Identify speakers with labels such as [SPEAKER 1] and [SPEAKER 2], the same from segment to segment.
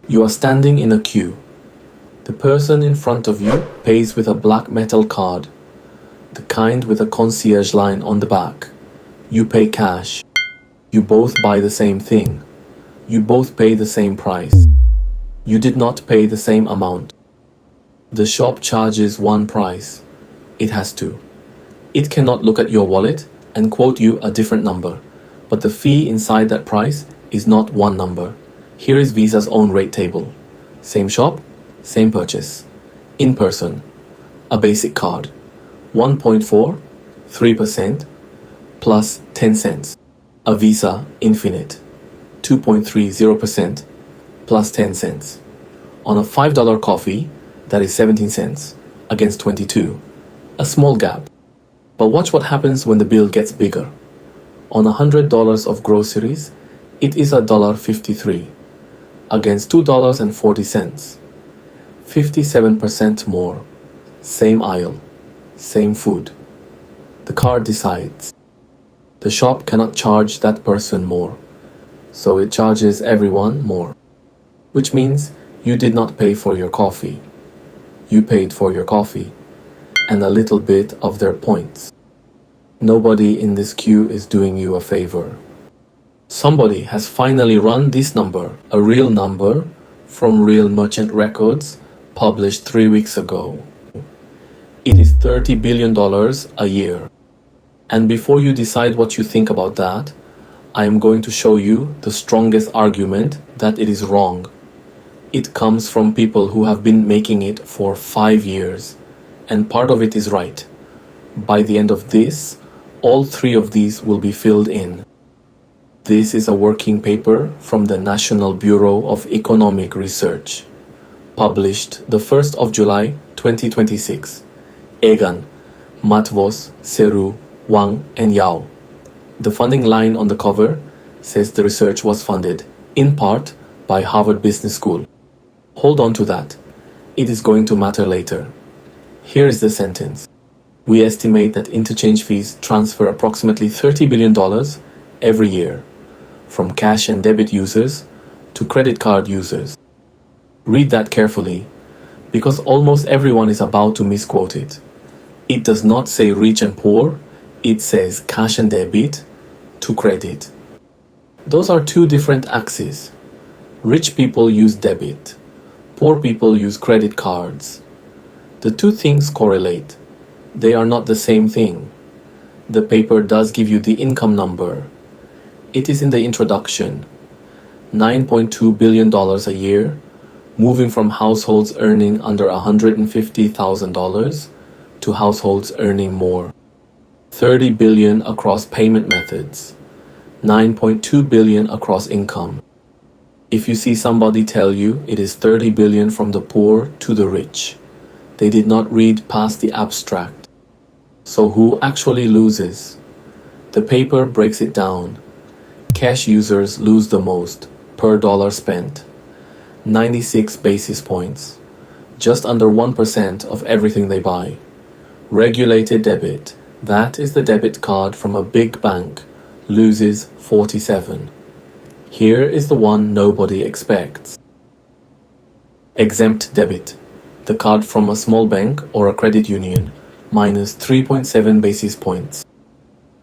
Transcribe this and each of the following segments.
[SPEAKER 1] You are standing in a queue. The person in front of you pays with a black metal card, the kind with a concierge line on the back. You pay cash. You both buy the same thing. You both pay the same price. You did not pay the same amount. The shop charges one price. It has to. It cannot look at your wallet and quote you a different number, but the fee inside that price is not one number. Here is Visa's own rate table. Same shop, same purchase. In person, a basic card. 1.4, 3%, plus 10 cents. A Visa Infinite, 2.30%, plus 10 cents. On a $5 coffee, that is 17 cents, against 22. A small gap. But watch what happens when the bill gets bigger. On $100 of groceries, it is $1.53, against $2.40. 57% more. Same aisle, same food. The card decides. The shop cannot charge that person more, so it charges everyone more. Which means you did not pay for your coffee. You paid for your coffee and a little bit of their points. Nobody in this queue is doing you a favor. Somebody has finally run this number, a real number, from real merchant records, published 3 weeks ago. It is $30 billion a year. And before you decide what you think about that, I am going to show you the strongest argument that it is wrong. It comes from people who have been making it for 5 years, and part of it is right. By the end of this, all 3 of these will be filled in. This is a working paper from the National Bureau of Economic Research, published the 1st of July 2026. Egan, Matvos, Seru, Wang, and Yao. The funding line on the cover says the research was funded, in part, by Harvard Business School. Hold on to that. It is going to matter later. Here is the sentence. We estimate that interchange fees transfer approximately $30 billion every year, from cash and debit users to credit card users. Read that carefully, because almost everyone is about to misquote it. It does not say rich and poor, it says cash and debit to credit. Those are 2 different axes. Rich people use debit. Poor people use credit cards. The 2 things correlate. They are not the same thing. The paper does give you the income number. It is in the introduction. $9.2 billion a year, moving from households earning under $150,000 to households earning more. 30 billion across payment methods, 9.2 billion across income. If you see somebody tell you it is 30 billion from the poor to the rich, they did not read past the abstract. So who actually loses? The paper breaks it down. Cash users lose the most per dollar spent. 96 basis points, just under 1% of everything they buy. Regulated debit, that is the debit card from a big bank, loses 47. Here is the one nobody expects. Exempt debit, the card from a small bank or a credit union, minus 3.7 basis points.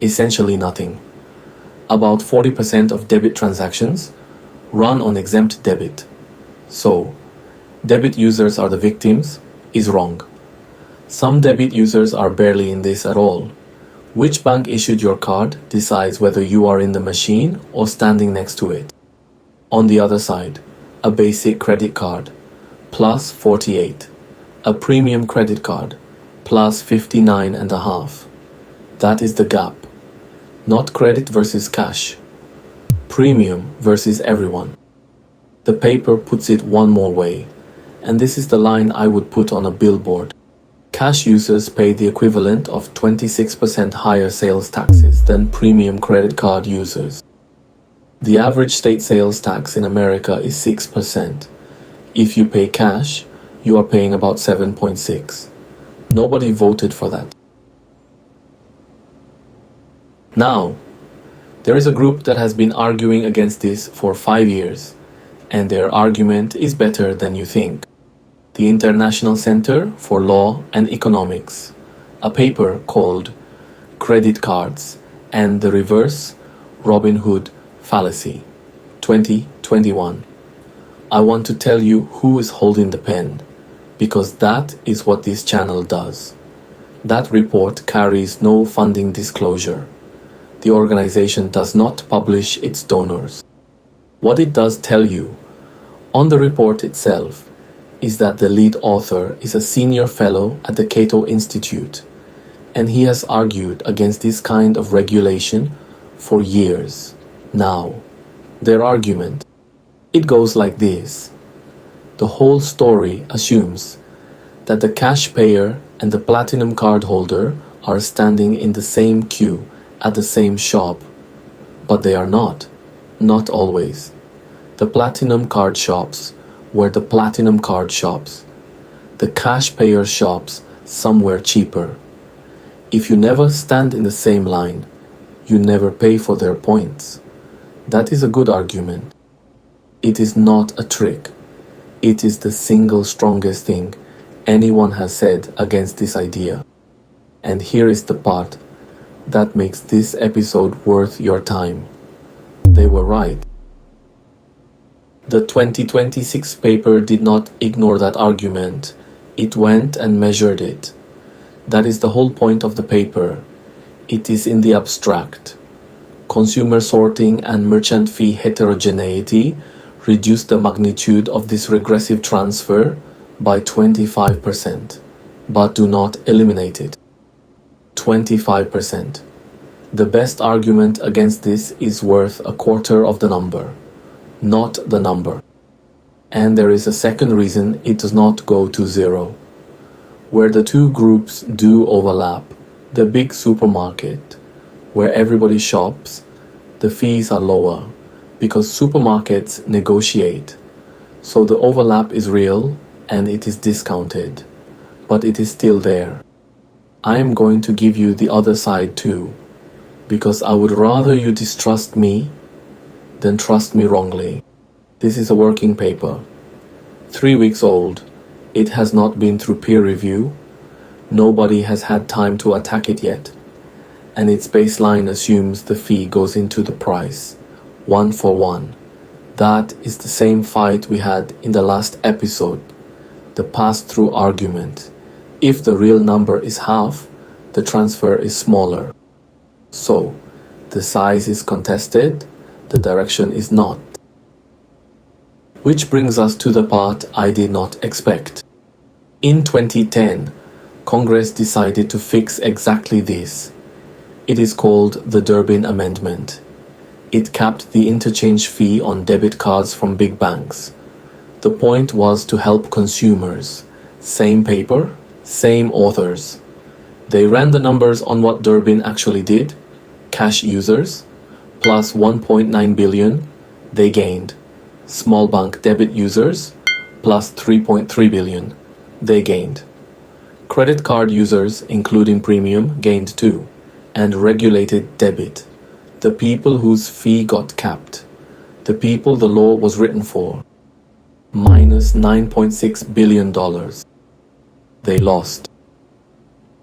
[SPEAKER 1] Essentially nothing. About 40% of debit transactions run on exempt debit. So, debit users are the victims is wrong. Some debit users are barely in this at all. Which bank issued your card decides whether you are in the machine or standing next to it. On the other side, a basic credit card, plus 48. A premium credit card, plus 59.5. That is the gap. Not credit versus cash. Premium versus everyone. The paper puts it one more way, and this is the line I would put on a billboard. Cash users pay the equivalent of 26% higher sales taxes than premium credit card users. The average state sales tax in America is 6%. If you pay cash, you are paying about 7.6. Nobody voted for that. Now, there is a group that has been arguing against this for 5 years, and their argument is better than you think. The International Center for Law and Economics, a paper called Credit Cards and the Reverse Robin Hood Fallacy, 2021. I want to tell you who is holding the pen, because that is what this channel does. That report carries no funding disclosure. The organization does not publish its donors. What it does tell you on the report itself is that the lead author is a senior fellow at the Cato Institute, and he has argued against this kind of regulation for years. Now, their argument, it goes like this. The whole story assumes that the cash payer and the platinum card holder are standing in the same queue at the same shop, but they are not always. The platinum card shops were the platinum card shops, the cash payer shops somewhere cheaper. If you never stand in the same line, you never pay for their points. That is a good argument. It is not a trick. It is the single strongest thing anyone has said against this idea. And here is the part that makes this episode worth your time. They were right. The 2026 paper did not ignore that argument. It went and measured it. That is the whole point of the paper. It is in the abstract. Consumer sorting and merchant fee heterogeneity reduce the magnitude of this regressive transfer by 25%, but do not eliminate it. 25%. The best argument against this is worth a quarter of the number, not the number. And there is a second reason it does not go to zero. Where the two groups do overlap, the big supermarket, where everybody shops, the fees are lower because supermarkets negotiate. So the overlap is real and it is discounted, but it is still there. I am going to give you the other side too, because I would rather you distrust me than trust me wrongly. This is a working paper, 3 weeks old. It has not been through peer review. Nobody has had time to attack it yet. And its baseline assumes the fee goes into the price, 1 for 1. That is the same fight we had in the last episode, the pass-through argument. If the real number is half, the transfer is smaller. So, the size is contested, the direction is not. Which brings us to the part I did not expect. In 2010, Congress decided to fix exactly this. It is called the Durbin Amendment. It capped the interchange fee on debit cards from big banks. The point was to help consumers. Same paper, same authors. They ran the numbers on what Durbin actually did. Cash users, plus 1.9 billion, they gained. Small bank debit users, plus 3.3 billion, they gained. Credit card users, including premium, gained too. And regulated debit, the people whose fee got capped, the people the law was written for, minus $9.6 billion. They lost.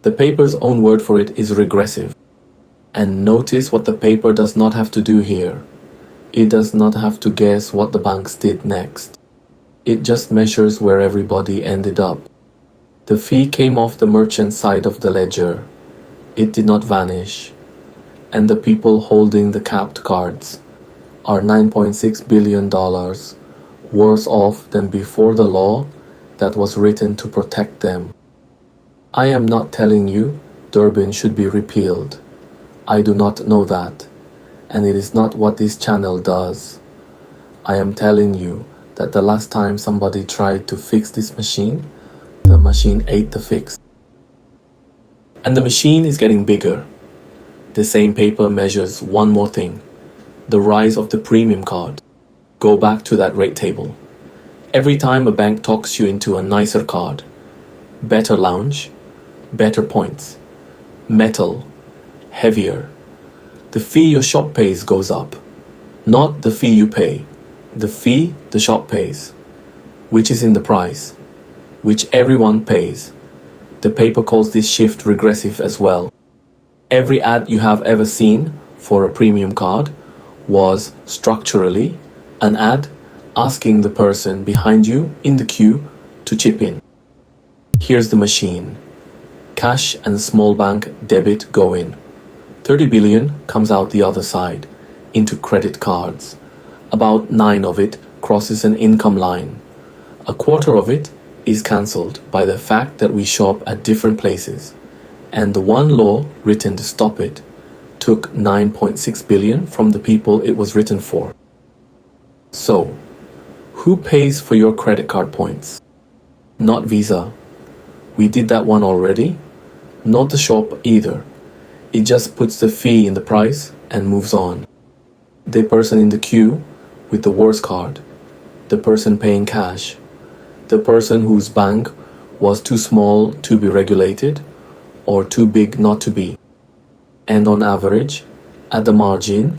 [SPEAKER 1] The paper's own word for it is regressive. And notice what the paper does not have to do here. It does not have to guess what the banks did next. It just measures where everybody ended up. The fee came off the merchant side of the ledger. It did not vanish. And the people holding the capped cards are $9.6 billion worse off than before the law that was written to protect them. I am not telling you Durbin should be repealed. I do not know that, and it is not what this channel does. I am telling you that the last time somebody tried to fix this machine, the machine ate the fix. And the machine is getting bigger. The same paper measures one more thing, the rise of the premium card. Go back to that rate table. Every time a bank talks you into a nicer card, better lounge, better points, metal, heavier, the fee your shop pays goes up, not the fee you pay. The fee the shop pays, which is in the price, which everyone pays. The paper calls this shift regressive as well. Every ad you have ever seen for a premium card was structurally an ad asking the person behind you in the queue to chip in. Here's the machine. Cash and small bank debit go in. 30 billion comes out the other side into credit cards. About 9 of it crosses an income line. A quarter of it is cancelled by the fact that we shop at different places, and the one law written to stop it took 9.6 billion from the people it was written for. So, who pays for your credit card points? Not Visa. We did that one already. Not the shop either. It just puts the fee in the price and moves on. The person in the queue with the worst card, the person paying cash, the person whose bank was too small to be regulated or too big not to be. And on average, at the margin,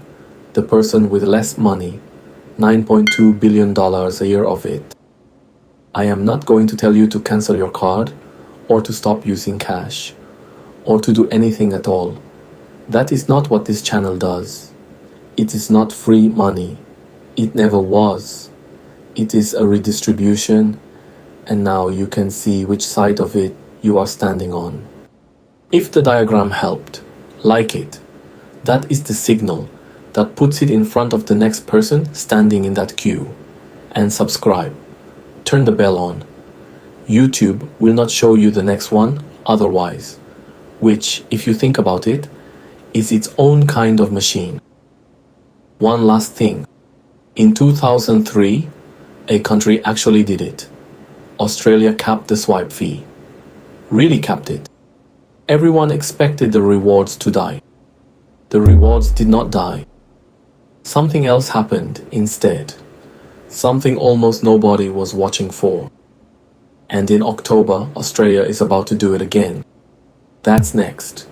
[SPEAKER 1] the person with less money, $9.2 billion a year of it. I am not going to tell you to cancel your card or to stop using cash or to do anything at all. That is not what this channel does. It is not free money. It never was. It is a redistribution, and now you can see which side of it you are standing on. If the diagram helped, like it. That is the signal that puts it in front of the next person standing in that queue. And subscribe. Turn the bell on. YouTube will not show you the next one otherwise, which, if you think about it, is its own kind of machine. One last thing. In 2003, a country actually did it. Australia capped the swipe fee. Really capped it. Everyone expected the rewards to die. The rewards did not die. Something else happened instead. Something almost nobody was watching for. And in October, Australia is about to do it again. That's next.